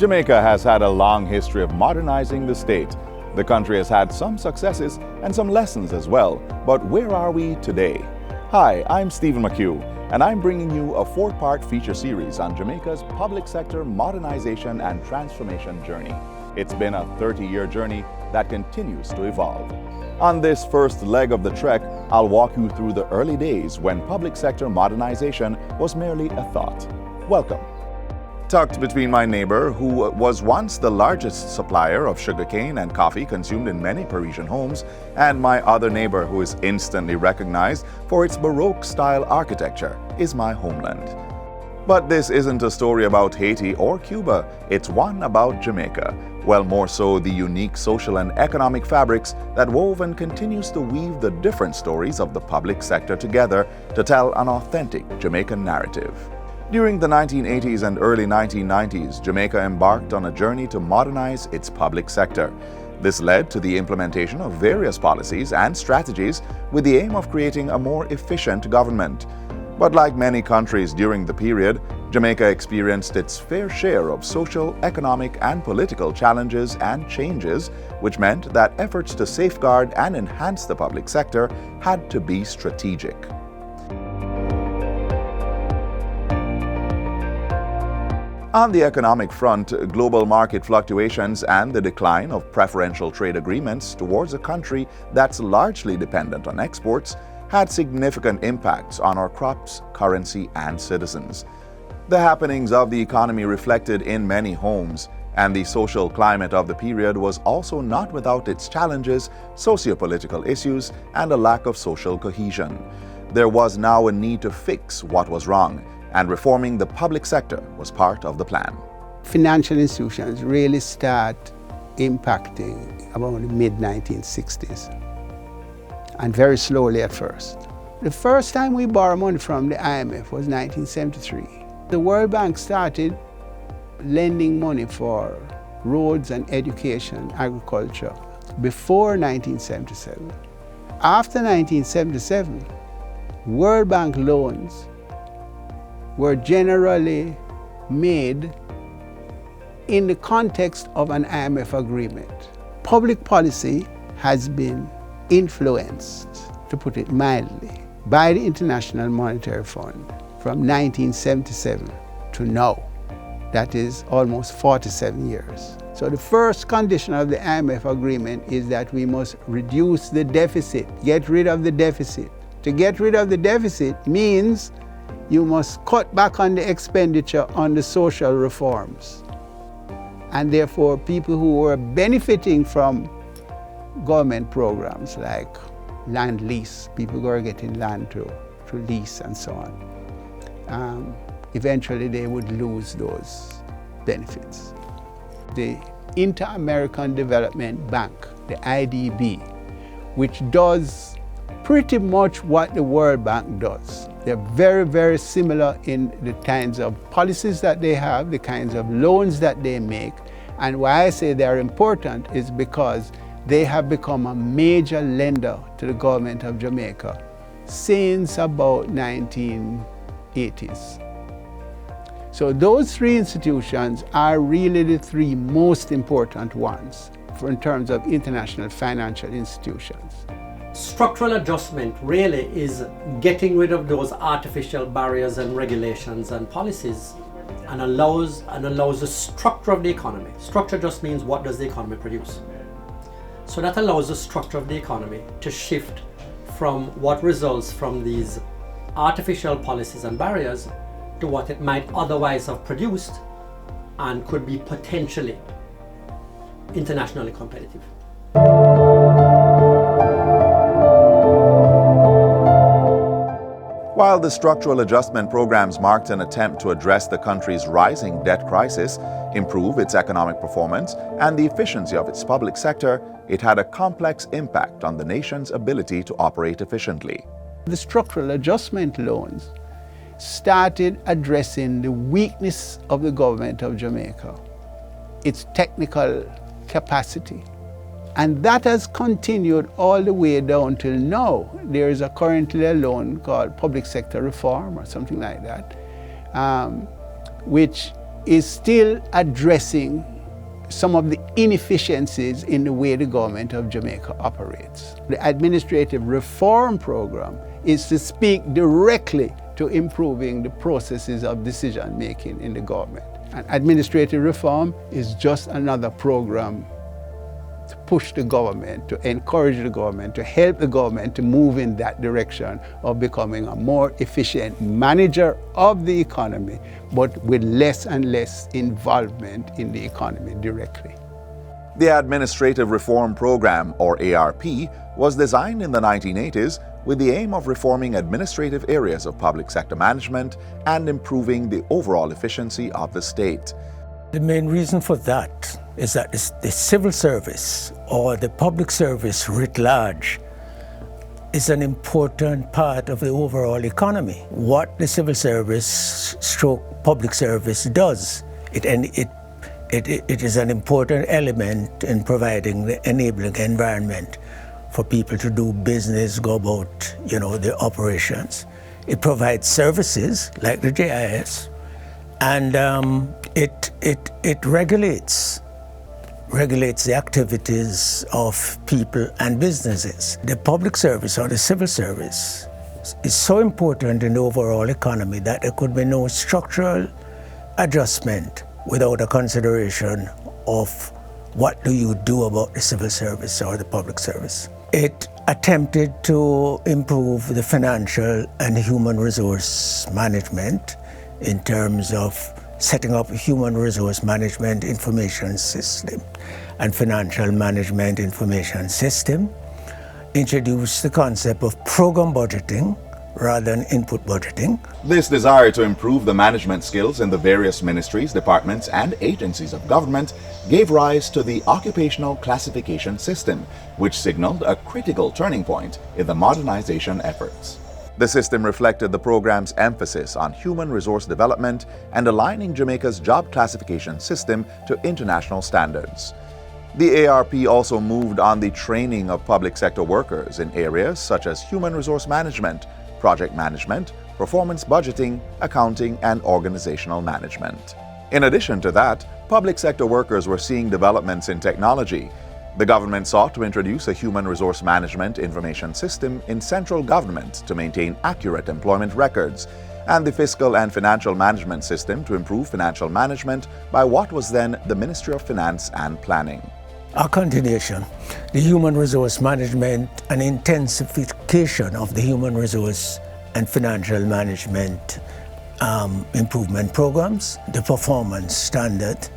Jamaica has had a long history of modernizing the state. The country has had some successes and some lessons as well, but where are we today? Hi, I'm Stephen McHugh, and I'm bringing you a 4-part feature series on Jamaica's public sector modernization and transformation journey. It's been a 30-year journey that continues to evolve. On this first leg of the trek, I'll walk you through the early days when public sector modernization was merely a thought. Welcome. Tucked between my neighbor, who was once the largest supplier of sugarcane and coffee consumed in many Parisian homes, and my other neighbor, who is instantly recognized for its Baroque-style architecture, is my homeland. But this isn't a story about Haiti or Cuba, it's one about Jamaica. Well, more so the unique social and economic fabrics that wove and continues to weave the different stories of the public sector together to tell an authentic Jamaican narrative. During the 1980s and early 1990s, Jamaica embarked on a journey to modernize its public sector. This led to the implementation of various policies and strategies with the aim of creating a more efficient government. But like many countries during the period, Jamaica experienced its fair share of social, economic, and political challenges and changes, which meant that efforts to safeguard and enhance the public sector had to be strategic. On the economic front, global market fluctuations and the decline of preferential trade agreements towards a country that's largely dependent on exports had significant impacts on our crops, currency, and citizens. The happenings of the economy reflected in many homes, and the social climate of the period was also not without its challenges, socio-political issues, and a lack of social cohesion. There was now a need to fix what was wrong, and reforming the public sector was part of the plan. Financial institutions really start impacting about the mid-1960s, and very slowly at first. The first time we borrowed money from the IMF was 1973. The World Bank started lending money for roads and education, agriculture, before 1977. After 1977, World Bank loans were generally made in the context of an IMF agreement. Public policy has been influenced, to put it mildly, by the International Monetary Fund from 1977 to now. That is almost 47 years. So the first condition of the IMF agreement is that we must reduce the deficit, get rid of the deficit. To get rid of the deficit means you must cut back on the expenditure on the social reforms. And therefore, people who were benefiting from government programs like land lease, people who are getting land to lease and so on, eventually they would lose those benefits. The Inter-American Development Bank, the IDB, which does pretty much what the World Bank does. They're very, very similar in the kinds of policies that they have, the kinds of loans that they make. And why I say they're important is because they have become a major lender to the government of Jamaica since about 1980s. So those three institutions are really the three most important ones in terms of international financial institutions. Structural adjustment really is getting rid of those artificial barriers and regulations and policies and allows the structure of the economy. Structure just means what does the economy produce. So that allows the structure of the economy to shift from what results from these artificial policies and barriers to what it might otherwise have produced and could be potentially internationally competitive. While the structural adjustment programs marked an attempt to address the country's rising debt crisis, improve its economic performance, and the efficiency of its public sector, it had a complex impact on the nation's ability to operate efficiently. The structural adjustment loans started addressing the weakness of the government of Jamaica, its technical capacity. And that has continued all the way down till now. There is currently a loan called public sector reform or something like that, which is still addressing some of the inefficiencies in the way the government of Jamaica operates. The administrative reform program is to speak directly to improving the processes of decision making in the government. And administrative reform is just another program to push the government, to encourage the government, to help the government to move in that direction of becoming a more efficient manager of the economy, but with less and less involvement in the economy directly. The Administrative Reform Program, or ARP, was designed in the 1980s with the aim of reforming administrative areas of public sector management and improving the overall efficiency of the state. The main reason for that is that the civil service, or the public service writ large, is an important part of the overall economy. What the civil service stroke public service does, it is an important element in providing the enabling environment for people to do business, go about, their operations. It provides services like the JIS, and it regulates the activities of people and businesses. The public service, or the civil service, is so important in the overall economy that there could be no structural adjustment without a consideration of what do you do about the civil service or the public service. It attempted to improve the financial and human resource management in terms of setting up a human resource management information system and financial management information system, introduced the concept of program budgeting rather than input budgeting. This desire to improve the management skills in the various ministries, departments, and agencies of government gave rise to the occupational classification system, which signaled a critical turning point in the modernization efforts. The system reflected the program's emphasis on human resource development and aligning Jamaica's job classification system to international standards. The ARP also moved on the training of public sector workers in areas such as human resource management, project management, performance budgeting, accounting, and organizational management. In addition to that, public sector workers were seeing developments in technology. The government sought to introduce a human resource management information system in central government to maintain accurate employment records, and the fiscal and financial management system to improve financial management by what was then the Ministry of Finance and Planning. A continuation, the human resource management and intensification of the human resource and financial management improvement programs, the performance standard,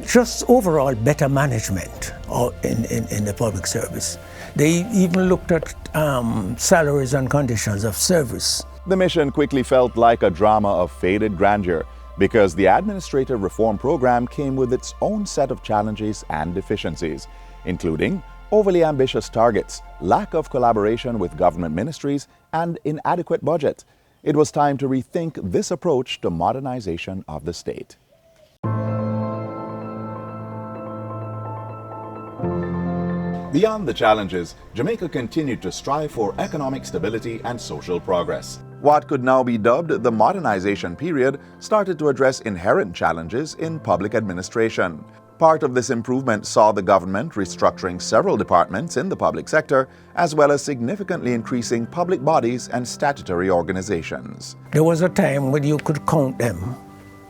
just overall better management in the public service. They even looked at salaries and conditions of service. The mission quickly felt like a drama of faded grandeur, because the Administrative Reform Program came with its own set of challenges and deficiencies, including overly ambitious targets, lack of collaboration with government ministries, and inadequate budget. It was time to rethink this approach to modernization of the state. Beyond the challenges, Jamaica continued to strive for economic stability and social progress. What could now be dubbed the modernization period started to address inherent challenges in public administration. Part of this improvement saw the government restructuring several departments in the public sector, as well as significantly increasing public bodies and statutory organizations. There was a time when you could count them,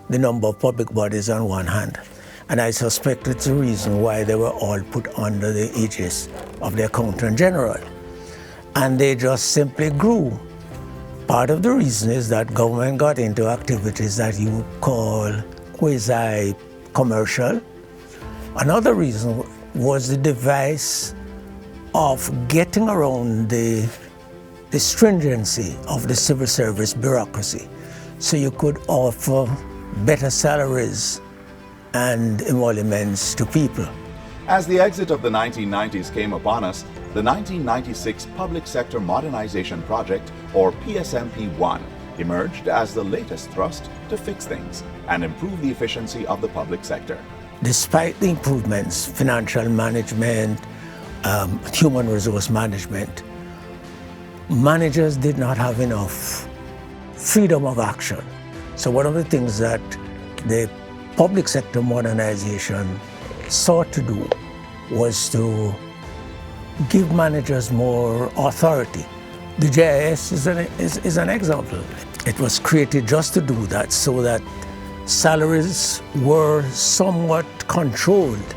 the number of public bodies on one hand. And I suspect it's the reason why they were all put under the aegis of the Accountant General. And they just simply grew. Part of the reason is that government got into activities that you would call quasi-commercial. Another reason was the device of getting around the stringency of the civil service bureaucracy. So you could offer better salaries and emoluments to people. As the exit of the 1990s came upon us, the 1996 Public Sector Modernization Project, or PSMP-1, emerged as the latest thrust to fix things and improve the efficiency of the public sector. Despite the improvements, financial management, human resource management, managers did not have enough freedom of action So one of the things that the public sector modernization sought to do was to give managers more authority. The JIS is an example. It was created just to do that, so that salaries were somewhat controlled,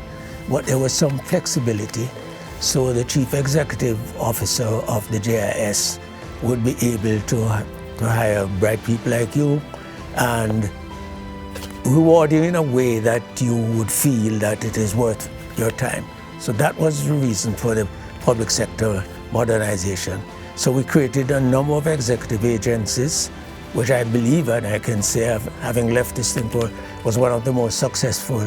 but there was some flexibility. So the chief executive officer of the JIS would be able to hire bright people like you and reward you in a way that you would feel that it is worth your time. So that was the reason for the public sector modernization. So we created a number of executive agencies, which I believe, and I can say, having left this thing, was one of the most successful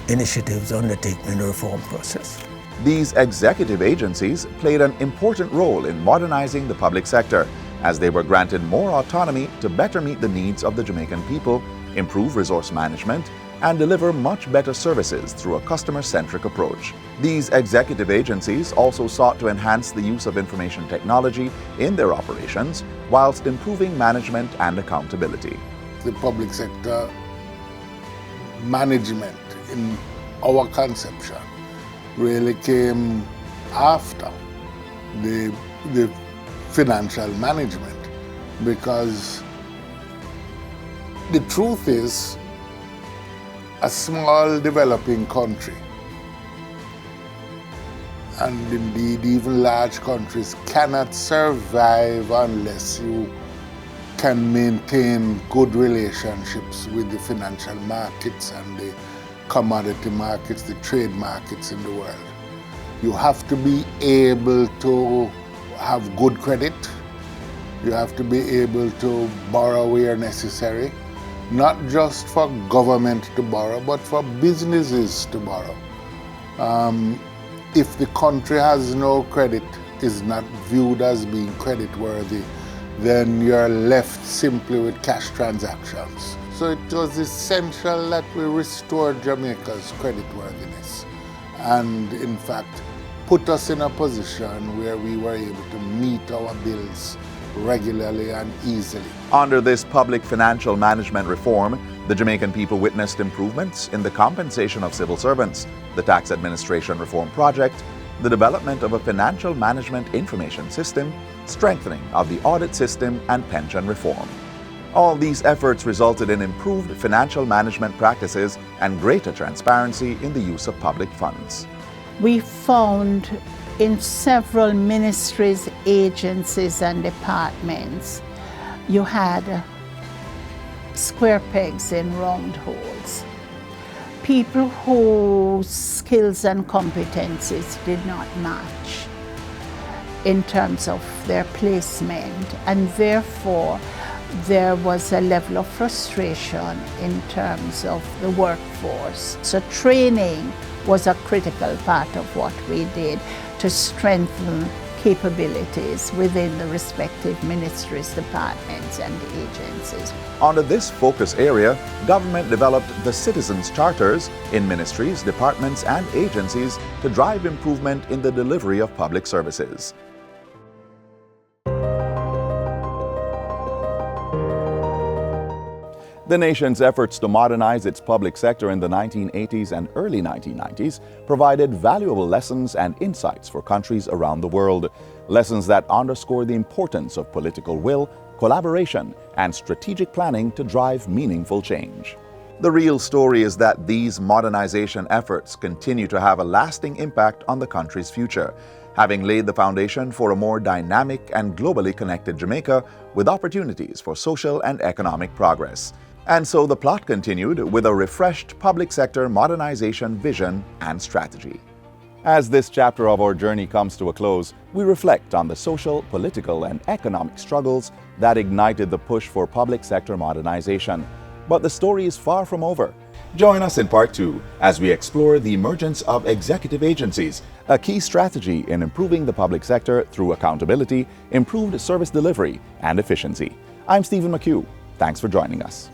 initiatives undertaken in the reform process. These executive agencies played an important role in modernizing the public sector, as they were granted more autonomy to better meet the needs of the Jamaican people, improve resource management, and deliver much better services through a customer-centric approach. These executive agencies also sought to enhance the use of information technology in their operations, whilst improving management and accountability. The public sector management, in our conception, really came after the financial management, because the truth is, a small developing country, and indeed even large countries, cannot survive unless you can maintain good relationships with the financial markets and the commodity markets, the trade markets in the world. You have to be able to have good credit. You have to be able to borrow where necessary, not just for government to borrow, but for businesses to borrow. If the country has no credit, is not viewed as being creditworthy, then you're left simply with cash transactions. So it was essential that we restore Jamaica's creditworthiness and, in fact, put us in a position where we were able to meet our bills regularly and easily. Under this public financial management reform, the Jamaican people witnessed improvements in the compensation of civil servants, the tax administration reform project, the development of a financial management information system, strengthening of the audit system, and pension reform. All these efforts resulted in improved financial management practices and greater transparency in the use of public funds. We found in several ministries, agencies, and departments, you had square pegs in round holes. People whose skills and competencies did not match in terms of their placement, and therefore there was a level of frustration in terms of the workforce. So training was a critical part of what we did to strengthen capabilities within the respective ministries, departments, and agencies. Under this focus area, government developed the citizens' charters in ministries, departments, and agencies to drive improvement in the delivery of public services. The nation's efforts to modernize its public sector in the 1980s and early 1990s provided valuable lessons and insights for countries around the world. Lessons that underscore the importance of political will, collaboration, and strategic planning to drive meaningful change. The real story is that these modernization efforts continue to have a lasting impact on the country's future, having laid the foundation for a more dynamic and globally connected Jamaica with opportunities for social and economic progress. And so the plot continued with a refreshed public sector modernization vision and strategy. As this chapter of our journey comes to a close, we reflect on the social, political, and economic struggles that ignited the push for public sector modernization. But the story is far from over. Join us in part 2 as we explore the emergence of executive agencies, a key strategy in improving the public sector through accountability, improved service delivery, and efficiency. I'm Stephen McHugh. Thanks for joining us.